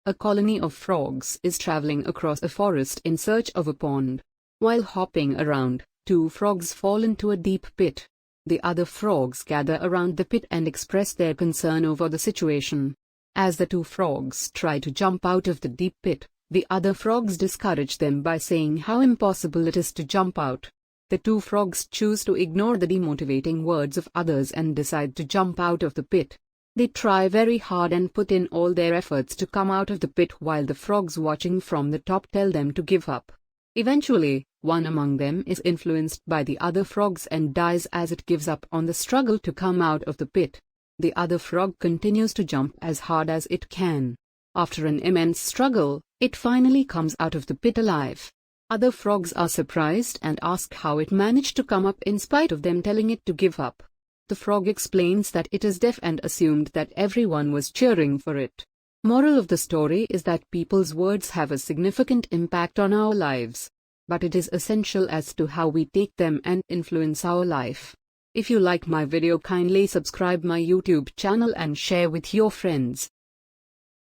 A colony of frogs is traveling across a forest in search of a pond. While hopping around, two frogs fall into a deep pit. The other frogs gather around the pit and express their concern over the situation. As the two frogs try to jump out of the deep pit, the other frogs discourage them by saying how impossible it is to jump out. The two frogs choose to ignore the demotivating words of others and decide to jump out of the pit. They try very hard and put in all their efforts to come out of the pit while the frogs watching from the top tell them to give up. Eventually, one among them is influenced by the other frogs and dies as it gives up on the struggle to come out of the pit. The other frog continues to jump as hard as it can. After an immense struggle, it finally comes out of the pit alive. Other frogs are surprised and ask how it managed to come up in spite of them telling it to give up. The frog explains that it is deaf and assumed that everyone was cheering for it. Moral of the story is that people's words have a significant impact on our lives, but it is essential as to how we take them and influence our life. If you like my video, kindly subscribe my YouTube channel and share with your friends.